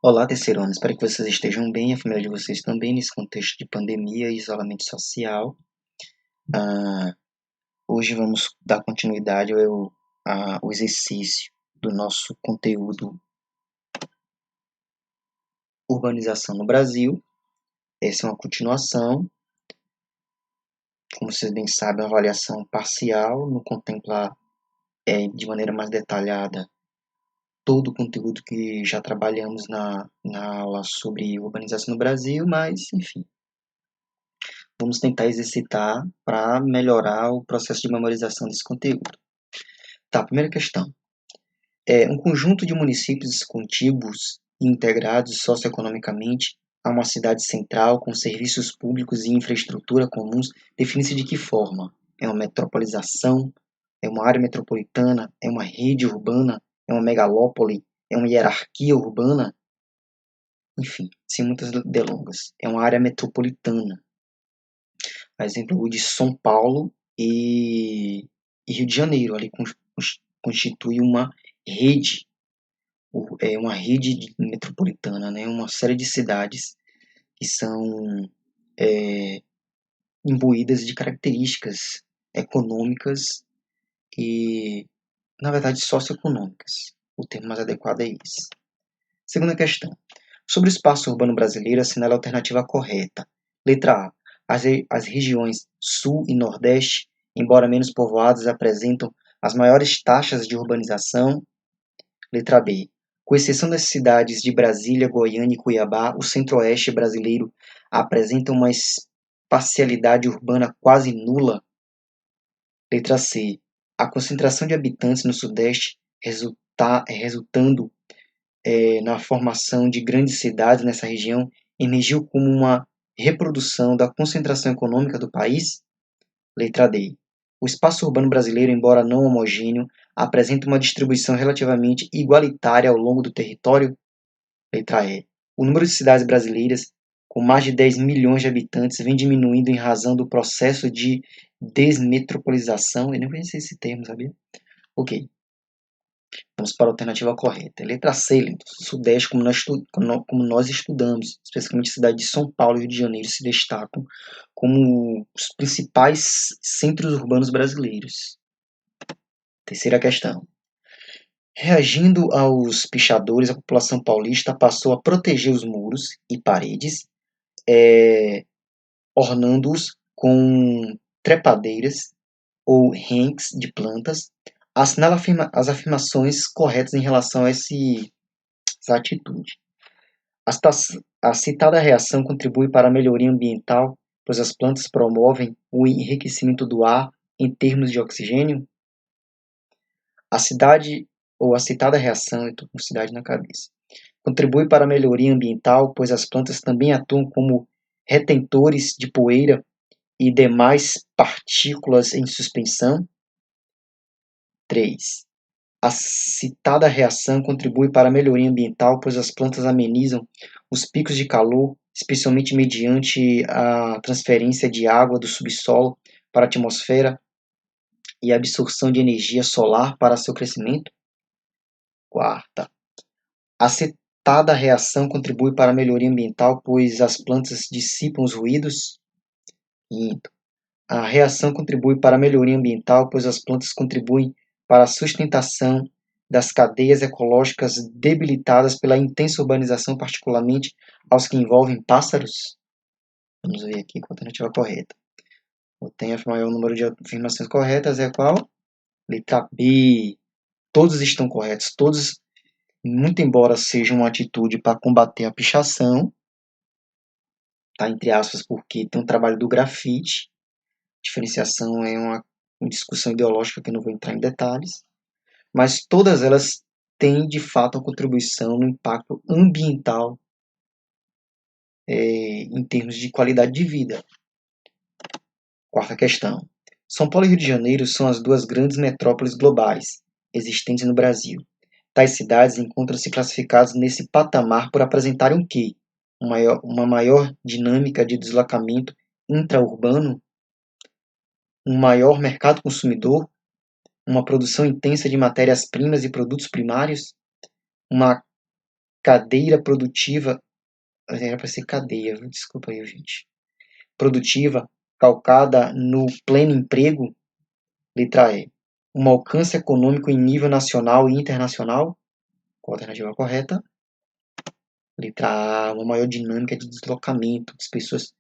Olá, terceiro ano. Espero que vocês estejam bem, a família de vocês também, nesse contexto de pandemia e isolamento social. Ah, Hoje vamos dar continuidade ao exercício do nosso conteúdo Urbanização no Brasil. Essa é uma continuação, como vocês bem sabem, uma avaliação parcial, não contempla de maneira mais detalhada todo o conteúdo que já trabalhamos na aula sobre urbanização no Brasil, mas, enfim, vamos tentar exercitar para melhorar o processo de memorização desse conteúdo. Tá, primeira questão. Um conjunto de municípios contíguos e integrados socioeconomicamente a uma cidade central com serviços públicos e infraestrutura comuns define-se de que forma? É uma metropolização? É uma área metropolitana? É uma rede urbana? É uma megalópole? É uma hierarquia urbana? Enfim, sem muitas delongas. É uma área metropolitana. A exemplo de São Paulo e Rio de Janeiro, ali constitui rede, uma rede metropolitana, né? Uma série de cidades que são é, imbuídas de características econômicas e, na verdade, socioeconômicas. O termo mais adequado é esse. Segunda questão. Sobre o espaço urbano brasileiro, assinale a alternativa correta. Letra A. As regiões Sul e Nordeste, embora menos povoadas, apresentam as maiores taxas de urbanização. Letra B. Com exceção das cidades de Brasília, Goiânia e Cuiabá, o Centro-Oeste brasileiro apresenta uma espacialidade urbana quase nula. Letra C. A concentração de habitantes no Sudeste, resultando na formação de grandes cidades nessa região, emergiu como uma reprodução da concentração econômica do país? Letra D. O espaço urbano brasileiro, embora não homogêneo, apresenta uma distribuição relativamente igualitária ao longo do território? Letra E. O número de cidades brasileiras com mais de 10 milhões de habitantes vem diminuindo em razão do processo de desmetropolização. Eu nem conhecia esse termo, sabia? Ok. Vamos para a alternativa correta. Letra C, Sudeste, como nós estudamos, especificamente a cidade de São Paulo e Rio de Janeiro se destacam como os principais centros urbanos brasileiros. Terceira questão. Reagindo aos pichadores, a população paulista passou a proteger os muros e paredes, ornando-os com trepadeiras ou ranks de plantas. Assinala as afirmações corretas em relação a essa atitude. A citada reação contribui para a melhoria ambiental, pois as plantas promovem o enriquecimento do ar em termos de oxigênio. A citada reação, eu estou com cidade na cabeça, contribui para a melhoria ambiental, pois as plantas também atuam como retentores de poeira e demais partículas em suspensão. 3. A citada reação contribui para a melhoria ambiental, pois as plantas amenizam os picos de calor, especialmente mediante a transferência de água do subsolo para a atmosfera e a absorção de energia solar para seu crescimento. Quarta, a citada reação contribui para a melhoria ambiental, pois as plantas dissipam os ruídos. Quinto, a reação contribui para a melhoria ambiental, pois as plantas contribuem para a sustentação das cadeias ecológicas debilitadas pela intensa urbanização, particularmente aos que envolvem pássaros. Vamos ver aqui qual a alternativa correta. O maior número de afirmações corretas é qual? Letra B. Todos estão corretos. Todos, muito embora seja uma atitude para combater a pichação, tá, entre aspas, porque tem um trabalho do grafite. Diferenciação é uma discussão ideológica que eu não vou entrar em detalhes, mas todas elas têm de fato uma contribuição no impacto ambiental em termos de qualidade de vida. Quarta questão. São Paulo e Rio de Janeiro são as duas grandes metrópoles globais existentes no Brasil. Tais cidades encontram-se classificadas nesse patamar por apresentarem o quê? Uma maior dinâmica de deslocamento intraurbano, um maior mercado consumidor, uma produção intensa de matérias-primas e produtos primários, uma cadeira produtiva, era para ser cadeia, desculpa aí, gente. Produtiva, calcada no pleno emprego, letra E. Um alcance econômico em nível nacional e internacional, qual a alternativa correta? Letra A, uma maior dinâmica de deslocamento das pessoas.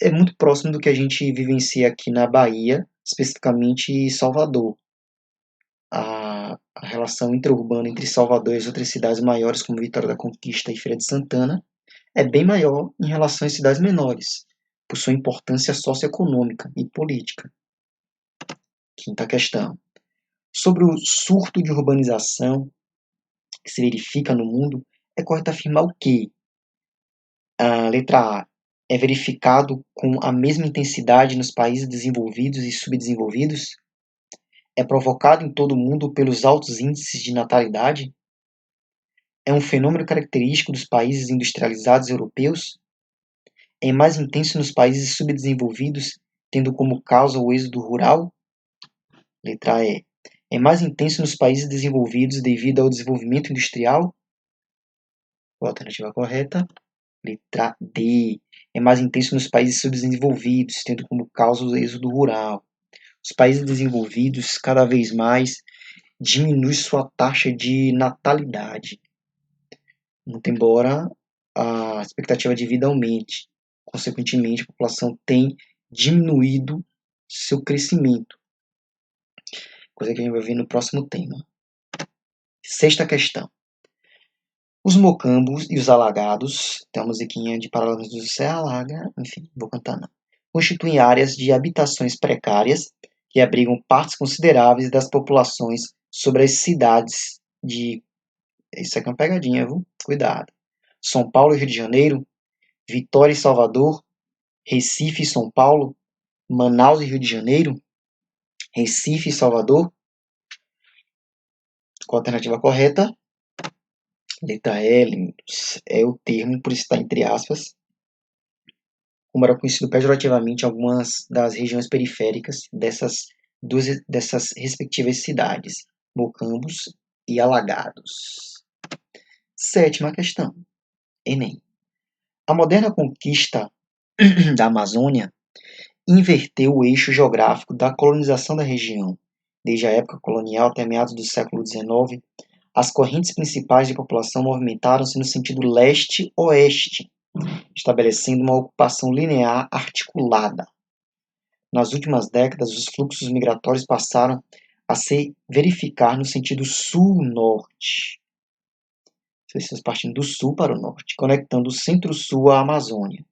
É muito próximo do que a gente vivencia aqui na Bahia, especificamente Salvador. A relação interurbana entre Salvador e as outras cidades maiores, como Vitória da Conquista e Feira de Santana, é bem maior em relação às cidades menores, por sua importância socioeconômica e política. Quinta questão. Sobre o surto de urbanização que se verifica no mundo, é correto afirmar o quê? A letra A é verificado com a mesma intensidade nos países desenvolvidos e subdesenvolvidos? É provocado em todo o mundo pelos altos índices de natalidade? É um fenômeno característico dos países industrializados europeus? É mais intenso nos países subdesenvolvidos, tendo como causa o êxodo rural? Letra E. É mais intenso nos países desenvolvidos devido ao desenvolvimento industrial? A alternativa correta. Letra D. É mais intenso nos países subdesenvolvidos, tendo como causa o êxodo rural. Os países desenvolvidos cada vez mais diminuem sua taxa de natalidade, muito embora a expectativa de vida aumente. Consequentemente, a população tem diminuído seu crescimento, coisa que a gente vai ver no próximo tema. Sexta questão. Os mocambos e os alagados, tem uma musiquinha de Paralamas do Céu Alaga, enfim, vou cantar não, constituem áreas de habitações precárias que abrigam partes consideráveis das populações sobre as cidades de... Isso aqui é uma pegadinha, viu? Cuidado. São Paulo e Rio de Janeiro, Vitória e Salvador, Recife e São Paulo, Manaus e Rio de Janeiro, Recife e Salvador. Qual a alternativa correta? Letra L é o termo, por estar entre aspas, como era conhecido pejorativamente algumas das regiões periféricas dessas respectivas cidades, Mocambos e Alagados. Sétima questão. Enem. A moderna conquista da Amazônia inverteu o eixo geográfico da colonização da região. Desde a época colonial até meados do século XIX, as correntes principais de população movimentaram-se no sentido leste-oeste, estabelecendo uma ocupação linear articulada. Nas últimas décadas, os fluxos migratórios passaram a se verificar no sentido sul-norte, pessoas partindo do sul para o norte, conectando o centro-sul à Amazônia.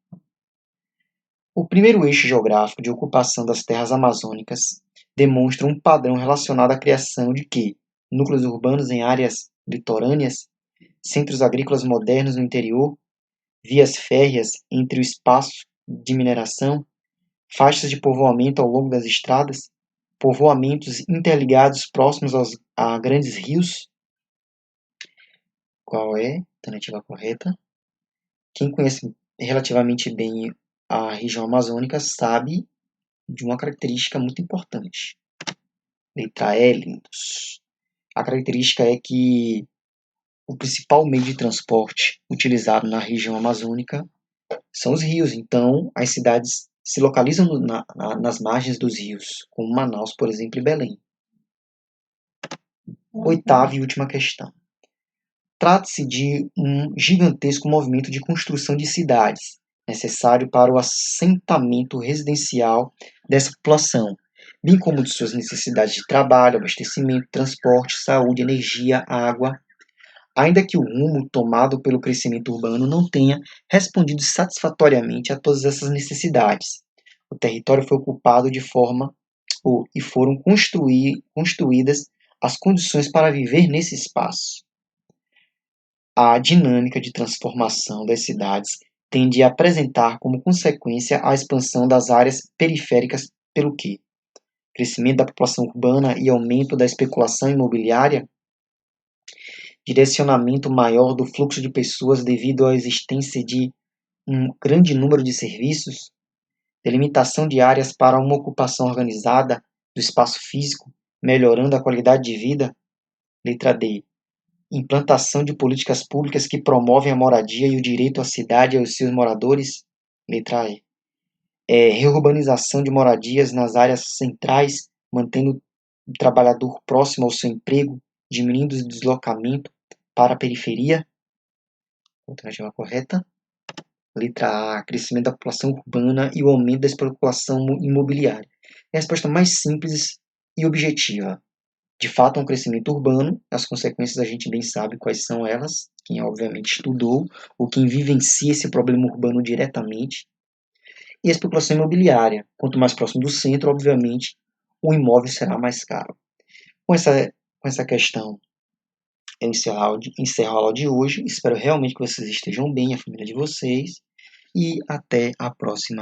O primeiro eixo geográfico de ocupação das terras amazônicas demonstra um padrão relacionado à criação de que núcleos urbanos em áreas litorâneas, centros agrícolas modernos no interior, vias férreas entre o espaço de mineração, faixas de povoamento ao longo das estradas, povoamentos interligados próximos a grandes rios. Qual é a alternativa correta? Quem conhece relativamente bem a região amazônica sabe de uma característica muito importante. Letra E, lindos. A característica é que o principal meio de transporte utilizado na região amazônica são os rios. Então, as cidades se localizam nas margens dos rios, como Manaus, por exemplo, e Belém. Oitava e última questão. Trata-se de um gigantesco movimento de construção de cidades, necessário para o assentamento residencial dessa população, bem como de suas necessidades de trabalho, abastecimento, transporte, saúde, energia, água, ainda que o rumo tomado pelo crescimento urbano não tenha respondido satisfatoriamente a todas essas necessidades. O território foi ocupado e foram construídas as condições para viver nesse espaço. A dinâmica de transformação das cidades tende a apresentar como consequência a expansão das áreas periféricas pelo quê? Crescimento da população urbana e aumento da especulação imobiliária, direcionamento maior do fluxo de pessoas devido à existência de um grande número de serviços, delimitação de áreas para uma ocupação organizada do espaço físico, melhorando a qualidade de vida. Letra D. Implantação de políticas públicas que promovem a moradia e o direito à cidade e aos seus moradores. Letra E. Reurbanização de moradias nas áreas centrais, mantendo o trabalhador próximo ao seu emprego, diminuindo o deslocamento para a periferia. Alternativa correta. Letra A. Crescimento da população urbana e o aumento da especulação imobiliária. É a resposta mais simples e objetiva. De fato, é um crescimento urbano, as consequências a gente bem sabe quais são elas, quem obviamente estudou, ou quem vivencia esse problema urbano diretamente. E a especulação imobiliária, quanto mais próximo do centro, obviamente, o imóvel será mais caro. Com essa questão, eu encerro a aula de hoje, espero realmente que vocês estejam bem, a família de vocês, e até a próxima.